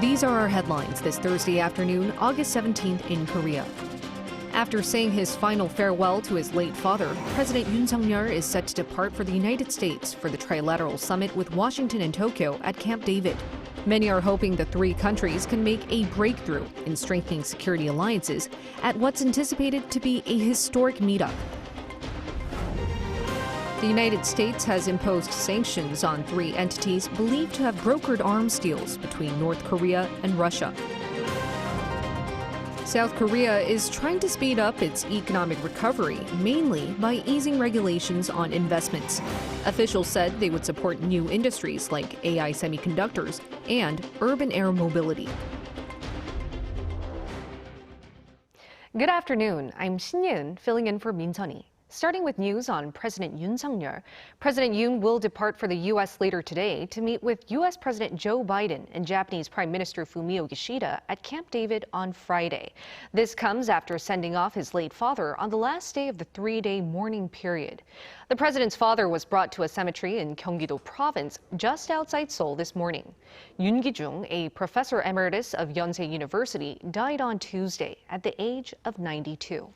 These are our headlines this Thursday afternoon, August 17th in Korea. After saying his final farewell to his late father, President Yoon is set to depart for the United States for the Trilateral Summit with Washington and Tokyo at Camp David. Many are hoping the three countries can make a breakthrough in strengthening security alliances at what's anticipated to be a historic meetup. The United States has imposed sanctions on three entities believed to have brokered arms deals between North Korea and Russia. South Korea is trying to speed up its economic recovery, mainly by easing regulations on investments. Officials said they would support new industries like AI semiconductors and urban air mobility. Good afternoon. I'm Yoon, filling in for Min Sunny. Starting with news on President Yoon. President Yoon will depart for the U.S. later today to meet with U.S. President Joe Biden and Japanese Prime Minister Fumio Kishida at Camp David on Friday. This comes after sending off his late father on the last day of the three-day mourning period. The president's father was brought to a cemetery in Gyeonggi-do Province just outside Seoul this morning. Yoon Gi-jung, a professor emeritus of Yonsei University, died on Tuesday at the age of 92.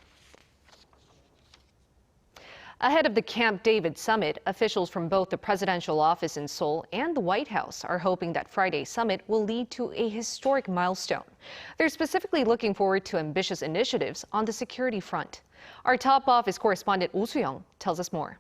Ahead of the Camp David summit, officials from both the presidential office in Seoul and the White House are hoping that Friday's summit will lead to a historic milestone. They're specifically looking forward to ambitious initiatives on the security front. Our top office correspondent Oh Soo-young tells us more.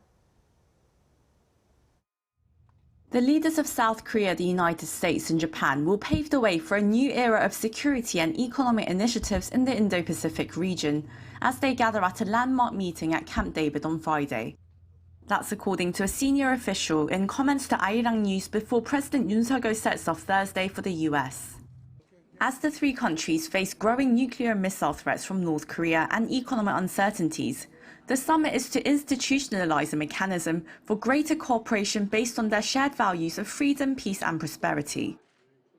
The leaders of South Korea, the United States, and Japan will pave the way for a new era of security and economic initiatives in the Indo-Pacific region as they gather at a landmark meeting at Camp David on Friday. That's according to a senior official in comments to Arirang News before President Yoon sets off Thursday for the US. As the three countries face growing nuclear and missile threats from North Korea and economic uncertainties, the summit is to institutionalize a mechanism for greater cooperation based on their shared values of freedom, peace and prosperity.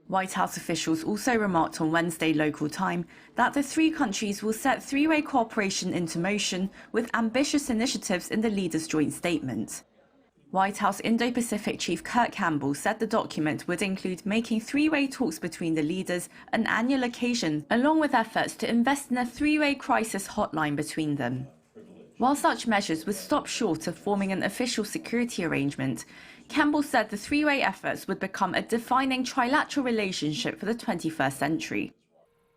White House officials also remarked on Wednesday local time that the three countries will set three-way cooperation into motion with ambitious initiatives in the leaders' joint statement. White House Indo-Pacific Chief Kurt Campbell said the document would include making three-way talks between the leaders an annual occasion, along with efforts to invest in a three-way crisis hotline between them. While such measures would stop short of forming an official security arrangement, Campbell said the three-way efforts would become a defining trilateral relationship for the 21st century.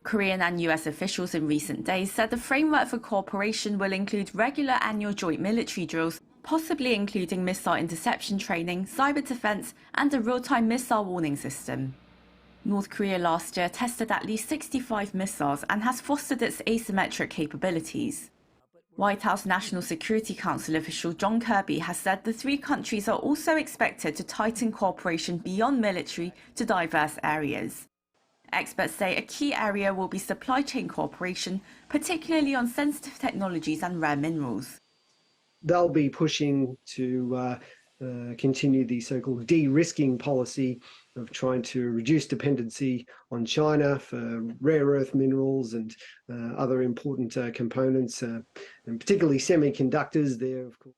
Korean and US officials in recent days said the framework for cooperation will include regular annual joint military drills, possibly including missile interception training, cyber defense, and a real-time missile warning system. North Korea last year tested at least 65 missiles and has fostered its asymmetric capabilities. White House National Security Council official John Kirby has said the three countries are also expected to tighten cooperation beyond military to diverse areas. Experts say a key area will be supply chain cooperation, particularly on sensitive technologies and rare minerals. They'll be pushing to continue the so-called de-risking policy of trying to reduce dependency on China for rare earth minerals and other important components, and particularly semiconductors there, of course.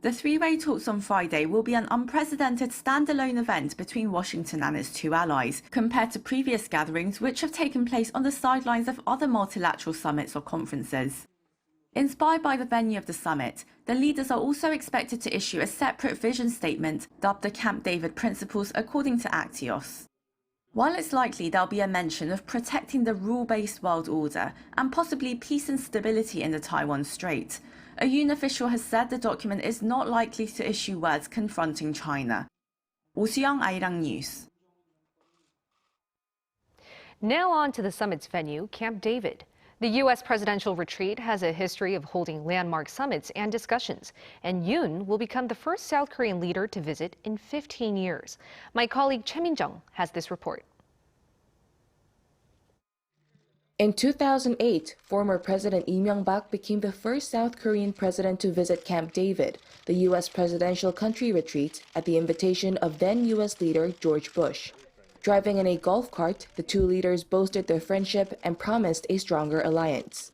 The three-way talks on Friday will be an unprecedented standalone event between Washington and its two allies, compared to previous gatherings which have taken place on the sidelines of other multilateral summits or conferences. Inspired by the venue of the summit, the leaders are also expected to issue a separate vision statement dubbed the Camp David Principles according to Axios. While it's likely there'll be a mention of protecting the rule-based world order and possibly peace and stability in the Taiwan Strait, a Yoon official has said the document is not likely to issue words confronting China. Oh Soo-young, Arirang News. Now on to the summit's venue, Camp David. The U.S. presidential retreat has a history of holding landmark summits and discussions, and Yoon will become the first South Korean leader to visit in 15 years. My colleague Jae-myung has this report. In 2008, former President Lee Myung-bak became the first South Korean president to visit Camp David, the U.S. presidential country retreat, at the invitation of then U.S. leader George Bush. Driving in a golf cart, the two leaders boasted their friendship and promised a stronger alliance.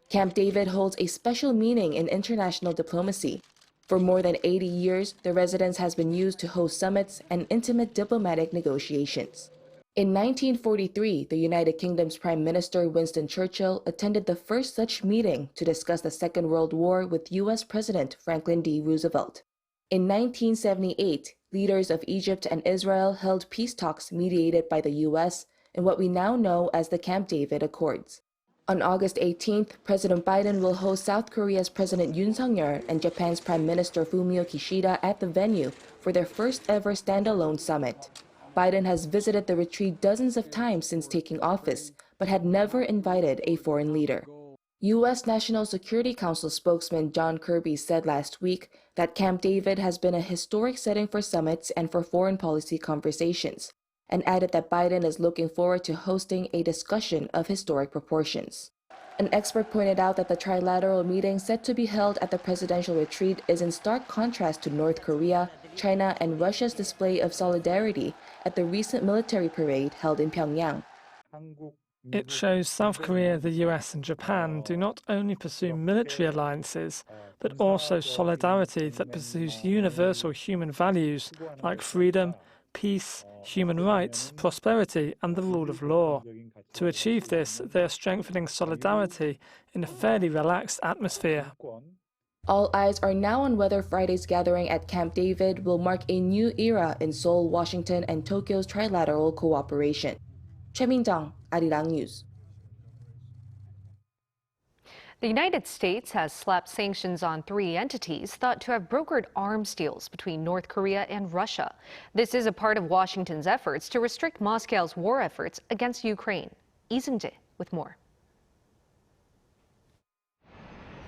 Camp David holds a special meaning in international diplomacy. For more than 80 years, the residence has been used to host summits and intimate diplomatic negotiations. In 1943, the United Kingdom's Prime Minister Winston Churchill attended the first such meeting to discuss the Second World War with U.S. President Franklin D. Roosevelt. In 1978, leaders of Egypt and Israel held peace talks mediated by the U.S. in what we now know as the Camp David Accords. On August 18th, President Biden will host South Korea's President Yoon Suk-yeol and Japan's Prime Minister Fumio Kishida at the venue for their first ever standalone summit. Biden has visited the retreat dozens of times since taking office, but had never invited a foreign leader. U.S. National Security Council spokesman John Kirby said last week that Camp David has been a historic setting for summits and for foreign policy conversations, and added that Biden is looking forward to hosting a discussion of historic proportions. An expert pointed out that the trilateral meeting set to be held at the presidential retreat is in stark contrast to North Korea, China, and Russia's display of solidarity at the recent military parade held in Pyongyang. It shows South Korea, the US, and Japan do not only pursue military alliances, but also solidarity that pursues universal human values like freedom, peace, human rights, prosperity, and the rule of law. To achieve this, they are strengthening solidarity in a fairly relaxed atmosphere. All eyes are now on whether Friday's gathering at Camp David will mark a new era in Seoul, Washington, and Tokyo's trilateral cooperation. Jae-myung, Arirang News. The United States has slapped sanctions on 3 entities thought to have brokered arms deals between North Korea and Russia. This is a part of Washington's efforts to restrict Moscow's war efforts against Ukraine. Lee Seung-jae with more.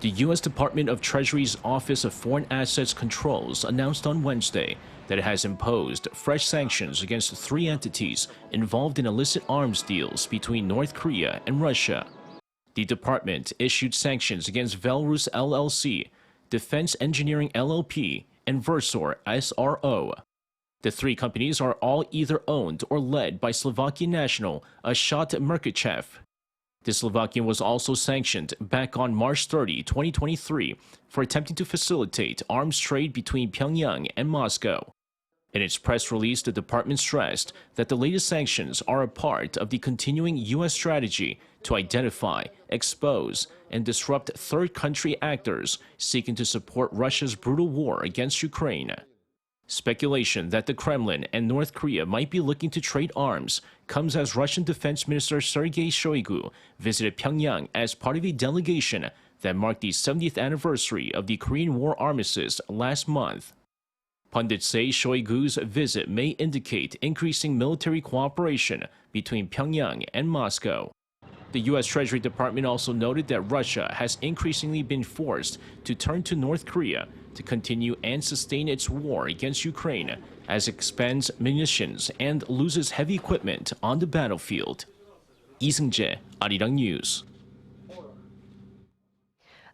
The U.S. Department of Treasury's Office of Foreign Assets Controls announced on Wednesday that it has imposed fresh sanctions against 3 entities involved in illicit arms deals between North Korea and Russia. The department issued sanctions against Velrus LLC, Defense Engineering LLP, and Versor SRO. The 3 companies are all either owned or led by Slovakian national Ashot Merkichev. The Slovakian was also sanctioned back on March 30, 2023, for attempting to facilitate arms trade between Pyongyang and Moscow. In its press release, the department stressed that the latest sanctions are a part of the continuing U.S. strategy to identify, expose, and disrupt third-country actors seeking to support Russia's brutal war against Ukraine. Speculation that the Kremlin and North Korea might be looking to trade arms comes as Russian Defense Minister Sergei Shoigu visited Pyongyang as part of a delegation that marked the 70th anniversary of the Korean War armistice last month. Pundits say Shoigu's visit may indicate increasing military cooperation between Pyongyang and Moscow. The U.S. Treasury Department also noted that Russia has increasingly been forced to turn to North Korea to continue and sustain its war against Ukraine as it expends munitions and loses heavy equipment on the battlefield. Lee Seung-jae, Arirang News.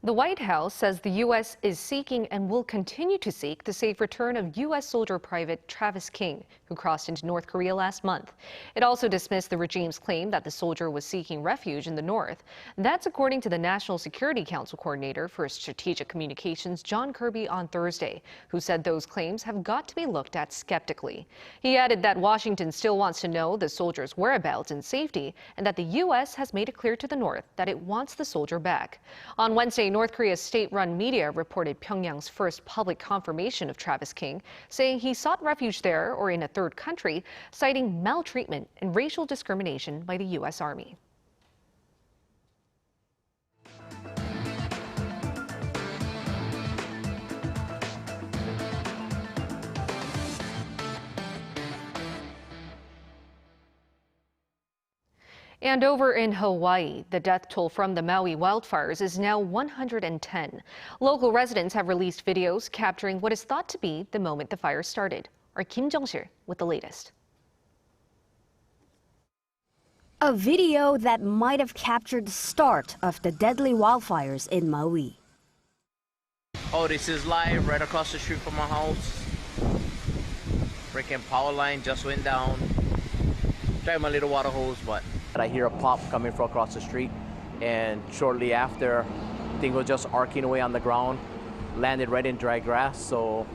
The White House says the U.S. is seeking and will continue to seek the safe return of U.S. soldier Private Travis King, who crossed into North Korea last month. It also dismissed the regime's claim that the soldier was seeking refuge in the north. That's according to the National Security Council Coordinator for Strategic Communications, John Kirby, on Thursday, who said those claims have got to be looked at skeptically. He added that Washington still wants to know the soldier's whereabouts and safety, and that the U.S. has made it clear to the north that it wants the soldier back. On Wednesday, North Korea's state-run media reported Pyongyang's first public confirmation of Travis King, saying he sought refuge there or in a third country, citing maltreatment and racial discrimination by the U.S. Army. And over in Hawaii, the death toll from the Maui wildfires is now 110. Local residents have released videos capturing what is thought to be the moment the fire started. Our Kim Jung-sil with the latest. A video that might have captured the start of the deadly wildfires in Maui. Oh, this is live right across the street from my house. Freaking power line just went down. Tried my little water hose, but I hear a pop coming from across the street, and shortly after, thing was just arcing away on the ground, landed right in dry grass, so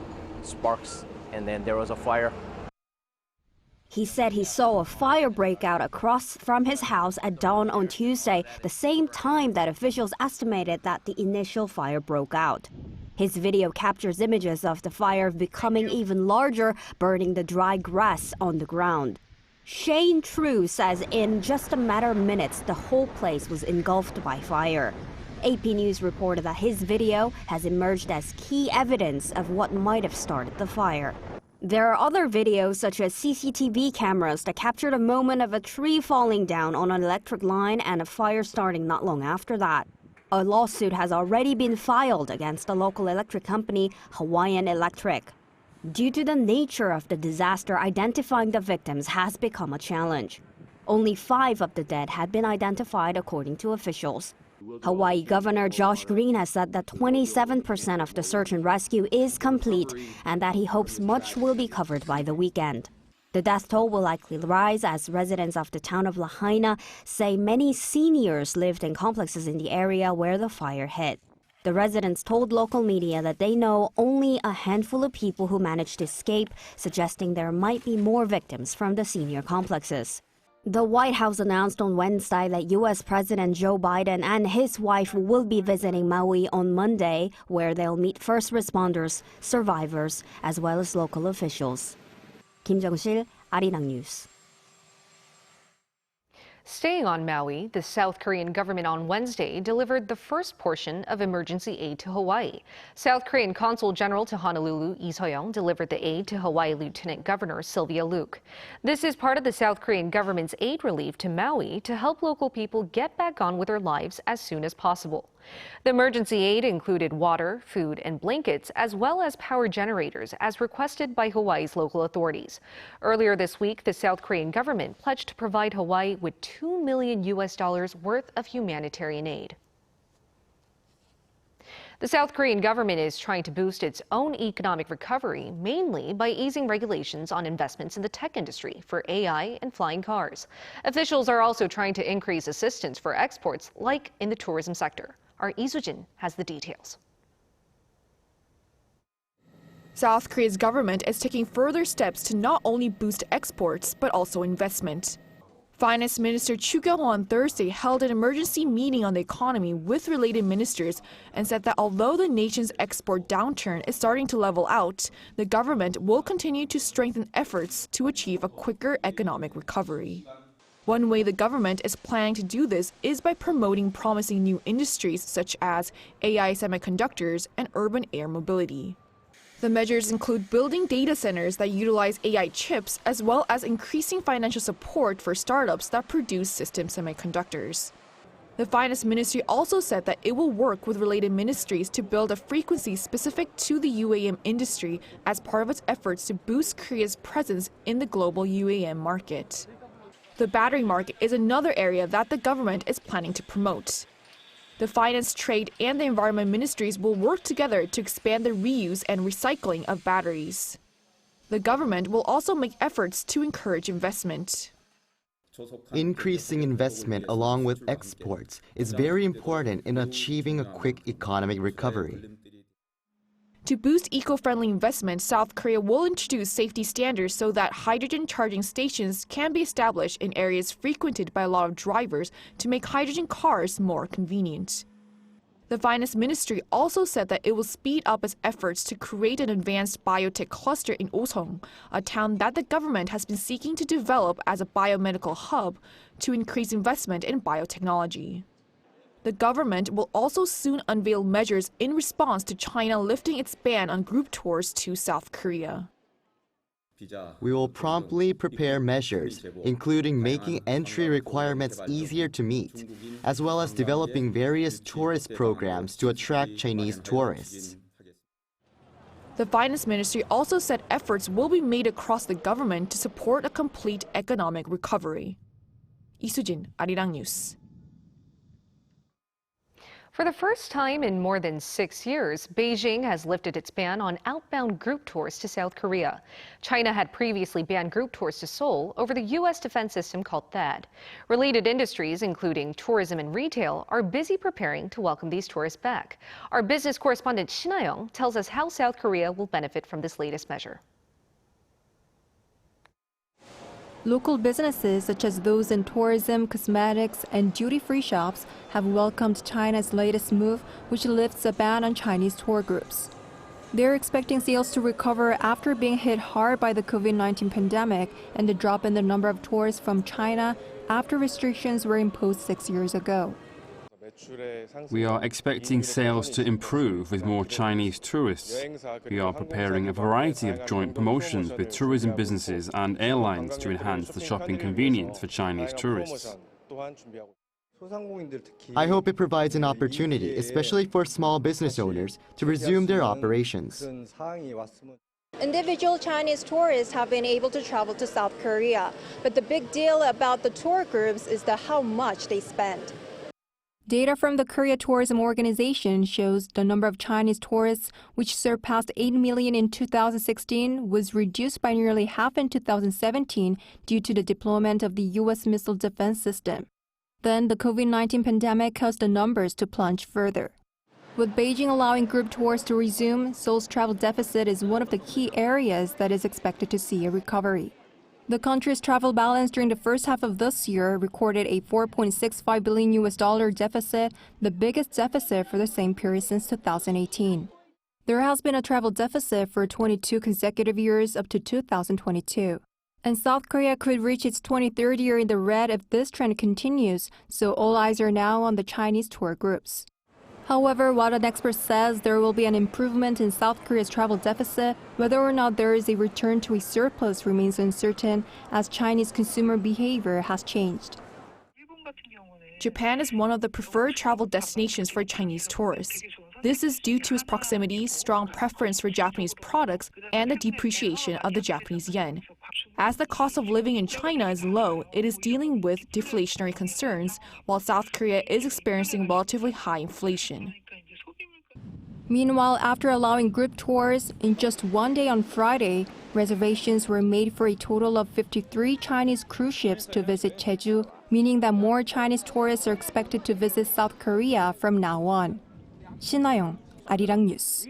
sparks, and then there was a fire. He said he saw a fire break out across from his house at dawn on Tuesday, the same time that officials estimated that the initial fire broke out. His video captures images of the fire becoming even larger, burning the dry grass on the ground. Shane True says in just a matter of minutes, the whole place was engulfed by fire. AP News reported that his video has emerged as key evidence of what might have started the fire. There are other videos, such as CCTV cameras, that captured a moment of a tree falling down on an electric line and a fire starting not long after that. A lawsuit has already been filed against the local electric company, Hawaiian Electric. Due to the nature of the disaster, identifying the victims has become a challenge. Only 5 of the dead had been identified, according to officials. Hawaii Governor Josh Green has said that 27% of the search and rescue is complete and that he hopes much will be covered by the weekend. The death toll will likely rise as residents of the town of Lahaina say many seniors lived in complexes in the area where the fire hit. The residents told local media that they know only a handful of people who managed to escape, suggesting there might be more victims from the senior complexes. The White House announced on Wednesday that U.S. President Joe Biden and his wife will be visiting Maui on Monday, where they'll meet first responders, survivors, as well as local officials. Kim Jong-sil, Arirang News. Staying on Maui, the South Korean government on Wednesday delivered the first portion of emergency aid to Hawaii. South Korean Consul General to Honolulu, Lee So-young, delivered the aid to Hawaii Lieutenant Governor Sylvia Luke. This is part of the South Korean government's aid relief to Maui to help local people get back on with their lives as soon as possible. The emergency aid included water, food, and blankets, as well as power generators, as requested by Hawaii's local authorities. Earlier this week, the South Korean government pledged to provide Hawaii with $2 million worth of humanitarian aid. The South Korean government is trying to boost its own economic recovery, mainly by easing regulations on investments in the tech industry for AI and flying cars. Officials are also trying to increase assistance for exports, like in the tourism sector. Our Lee Soo-jin has the details. South Korea's government is taking further steps to not only boost exports, but also investment. Finance Minister Chu Kyung-ho on Thursday held an emergency meeting on the economy with related ministers and said that although the nation's export downturn is starting to level out, the government will continue to strengthen efforts to achieve a quicker economic recovery. One way the government is planning to do this is by promoting promising new industries such as AI semiconductors and urban air mobility. The measures include building data centers that utilize AI chips, as well as increasing financial support for startups that produce system semiconductors. The Finance Ministry also said that it will work with related ministries to build a frequency specific to the UAM industry as part of its efforts to boost Korea's presence in the global UAM market. The battery market is another area that the government is planning to promote. The Finance, Trade, and the Environment ministries will work together to expand the reuse and recycling of batteries. The government will also make efforts to encourage investment. Increasing investment along with exports is very important in achieving a quick economic recovery. To boost eco-friendly investment, South Korea will introduce safety standards so that hydrogen charging stations can be established in areas frequented by a lot of drivers to make hydrogen cars more convenient. The Finance Ministry also said that it will speed up its efforts to create an advanced biotech cluster in Osong, a town that the government has been seeking to develop as a biomedical hub to increase investment in biotechnology. The government will also soon unveil measures in response to China lifting its ban on group tours to South Korea. We will promptly prepare measures, including making entry requirements easier to meet, as well as developing various tourist programs to attract Chinese tourists. The Finance Ministry also said efforts will be made across the government to support a complete economic recovery. Lee Soo-jin, Arirang News. For the first time in more than 6 years, Beijing has lifted its ban on outbound group tours to South Korea. China had previously banned group tours to Seoul over the U.S. defense system called THAAD. Related industries, including tourism and retail, are busy preparing to welcome these tourists back. Our business correspondent Shin Ha-young tells us how South Korea will benefit from this latest measure. Local businesses such as those in tourism, cosmetics, and duty-free shops have welcomed China's latest move, which lifts a ban on Chinese tour groups. They're expecting sales to recover after being hit hard by the COVID-19 pandemic and the drop in the number of tourists from China after restrictions were imposed 6 years ago. We are expecting sales to improve with more Chinese tourists. We are preparing a variety of joint promotions with tourism businesses and airlines to enhance the shopping convenience for Chinese tourists. I hope it provides an opportunity, especially for small business owners, to resume their operations. Individual Chinese tourists have been able to travel to South Korea, but the big deal about the tour groups is how much they spend. Data from the Korea Tourism Organization shows the number of Chinese tourists, which surpassed 8 million in 2016, was reduced by nearly half in 2017 due to the deployment of the U.S. missile defense system. Then the COVID-19 pandemic caused the numbers to plunge further. With Beijing allowing group tours to resume, Seoul's travel deficit is one of the key areas that is expected to see a recovery. The country's travel balance during the first half of this year recorded a $4.65 billion deficit, the biggest deficit for the same period since 2018. There has been a travel deficit for 22 consecutive years up to 2022. And South Korea could reach its 23rd year in the red if this trend continues, so all eyes are now on the Chinese tour groups. However, while an expert says there will be an improvement in South Korea's travel deficit, whether or not there is a return to a surplus remains uncertain as Chinese consumer behavior has changed. Japan is one of the preferred travel destinations for Chinese tourists. This is due to its proximity, strong preference for Japanese products, and the depreciation of the Japanese yen. As the cost of living in China is low, it is dealing with deflationary concerns, while South Korea is experiencing relatively high inflation. Meanwhile, after allowing group tours, in just one day on Friday, reservations were made for a total of 53 Chinese cruise ships to visit Jeju, meaning that more Chinese tourists are expected to visit South Korea from now on. 신하영, Arirang News.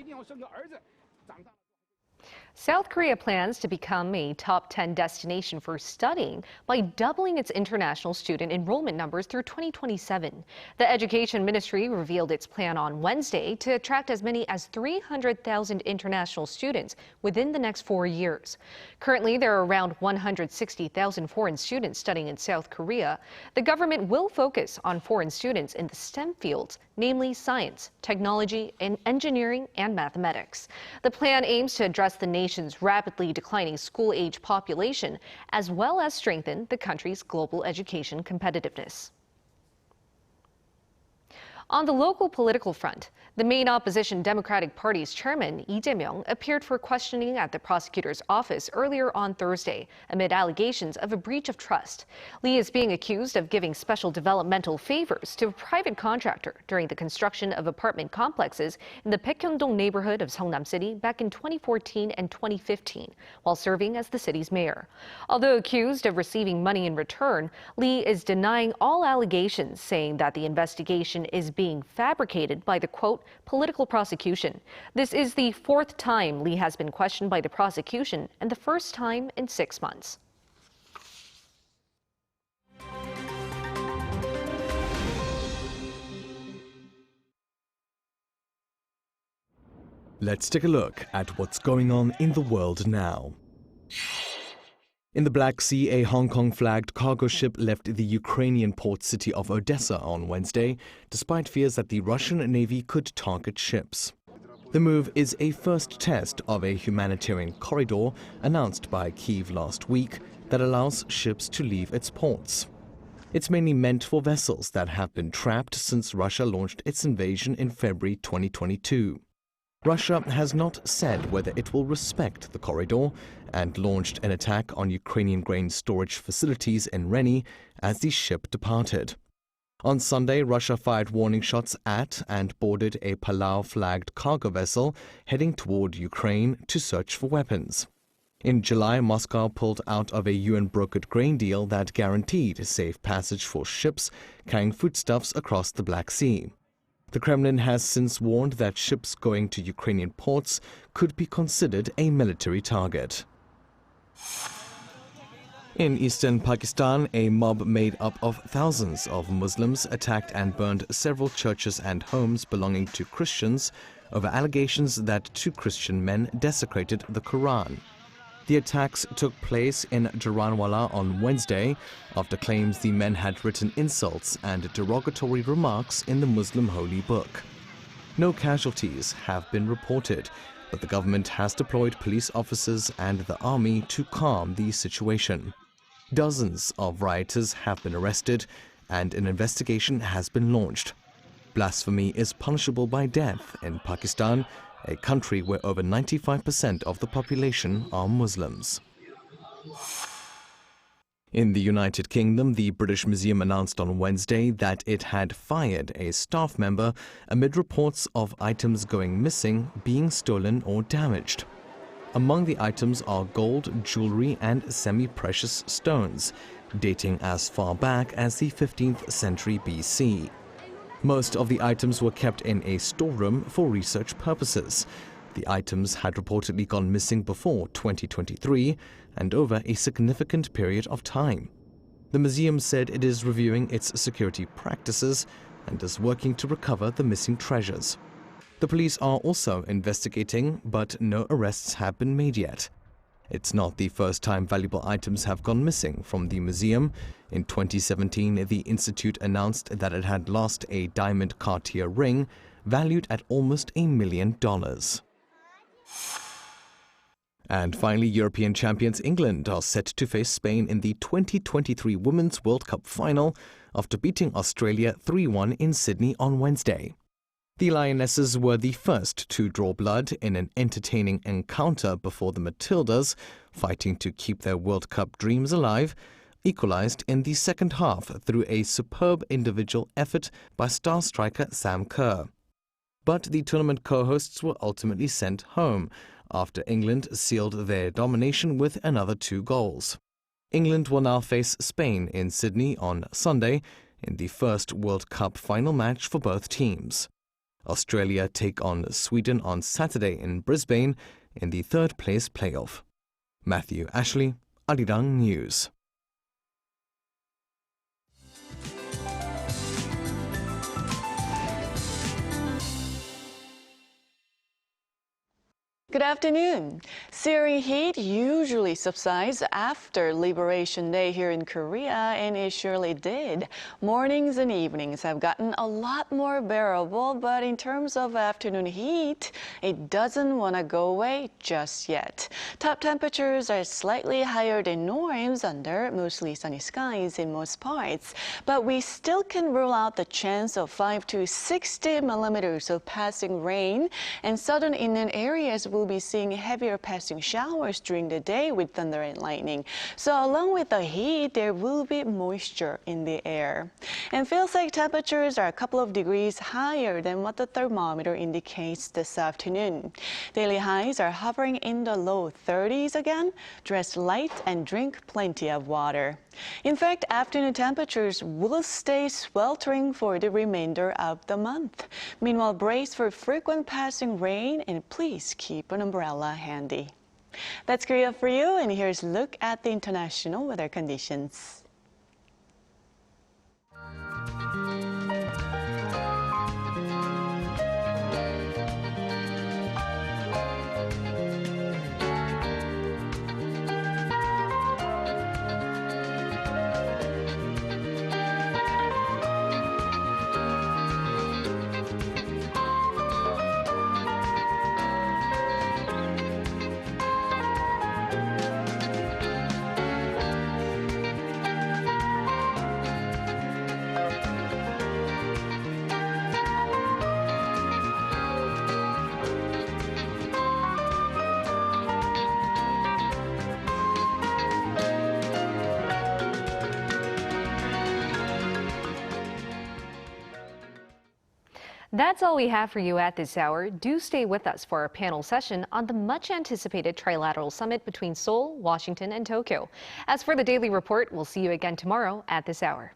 South Korea plans to become a top 10 destination for studying by doubling its international student enrollment numbers through 2027. The Education Ministry revealed its plan on Wednesday to attract as many as 300,000 international students within the next 4 years. Currently, there are around 160,000 foreign students studying in South Korea. The government will focus on foreign students in the STEM fields, namely science, technology, and engineering, and mathematics. The plan aims to address the nation's rapidly declining school-age population, as well as strengthen the country's global education competitiveness. On the local political front, the main opposition Democratic Party's chairman, Lee Jae-myung, appeared for questioning at the prosecutor's office earlier on Thursday amid allegations of a breach of trust. Lee is being accused of giving special developmental favors to a private contractor during the construction of apartment complexes in the Baekhyun-dong neighborhood of Seongnam City back in 2014 and 2015, while serving as the city's mayor. Although accused of receiving money in return, Lee is denying all allegations, saying that the investigation is being fabricated by the, quote, political prosecution. This is the fourth time Lee has been questioned by the prosecution and the first time in 6 months. Let's take a look at what's going on in the world now. In the Black Sea, a Hong Kong-flagged cargo ship left the Ukrainian port city of Odessa on Wednesday, despite fears that the Russian Navy could target ships. The move is a first test of a humanitarian corridor announced by Kyiv last week that allows ships to leave its ports. It's mainly meant for vessels that have been trapped since Russia launched its invasion in February 2022. Russia has not said whether it will respect the corridor and launched an attack on Ukrainian grain storage facilities in Reni as the ship departed. On Sunday, Russia fired warning shots at and boarded a Palau-flagged cargo vessel heading toward Ukraine to search for weapons. In July, Moscow pulled out of a UN-brokered grain deal that guaranteed safe passage for ships carrying foodstuffs across the Black Sea. The Kremlin has since warned that ships going to Ukrainian ports could be considered a military target. In eastern Pakistan, a mob made up of thousands of Muslims attacked and burned several churches and homes belonging to Christians over allegations that 2 Christian men desecrated the Quran. The attacks took place in Jaranwala on Wednesday after claims the men had written insults and derogatory remarks in the Muslim holy book. No casualties have been reported, but the government has deployed police officers and the army to calm the situation. Dozens of rioters have been arrested and an investigation has been launched. Blasphemy is punishable by death in Pakistan, a country where over 95% of the population are Muslims. In the United Kingdom, the British Museum announced on Wednesday that it had fired a staff member amid reports of items going missing, being stolen or damaged. Among the items are gold, jewelry and semi-precious stones, dating as far back as the 15th century BC. Most of the items were kept in a storeroom for research purposes. The items had reportedly gone missing before 2023 and over a significant period of time. The museum said it is reviewing its security practices and is working to recover the missing treasures. The police are also investigating, but no arrests have been made yet. It's not the first time valuable items have gone missing from the museum. In 2017, the institute announced that it had lost a diamond Cartier ring valued at almost $1 million. And finally, European champions England are set to face Spain in the 2023 Women's World Cup final after beating Australia 3-1 in Sydney on Wednesday. The Lionesses were the first to draw blood in an entertaining encounter before the Matildas, fighting to keep their World Cup dreams alive, equalised in the second half through a superb individual effort by star striker Sam Kerr. But the tournament co-hosts were ultimately sent home after England sealed their domination with another 2 goals. England will now face Spain in Sydney on Sunday in the first World Cup final match for both teams. Australia take on Sweden on Saturday in Brisbane in the third-place playoff. Matthew Ashley, Arirang News. Good afternoon. Searing heat usually subsides after Liberation Day here in Korea, and it surely did. Mornings and evenings have gotten a lot more bearable, but in terms of afternoon heat, it doesn't want to go away just yet. Top temperatures are slightly higher than norms under mostly sunny skies in most parts, but we still can rule out the chance of 5 to 60 millimeters of passing rain, and southern inland areas will be seeing heavier passing showers during the day with thunder and lightning. So along with the heat, there will be moisture in the air. And feels like temperatures are a couple of degrees higher than what the thermometer indicates this afternoon. Daily highs are hovering in the low 30s again. Dress light and drink plenty of water. In fact, afternoon temperatures will stay sweltering for the remainder of the month. Meanwhile, brace for frequent passing rain and please keep an umbrella handy. That's Korea for you, and here's a look at the international weather conditions. That's all we have for you at this hour. Do stay with us for our panel session on the much-anticipated Trilateral Summit between Seoul, Washington, and Tokyo. As for the Daily Report, we'll see you again tomorrow at this hour.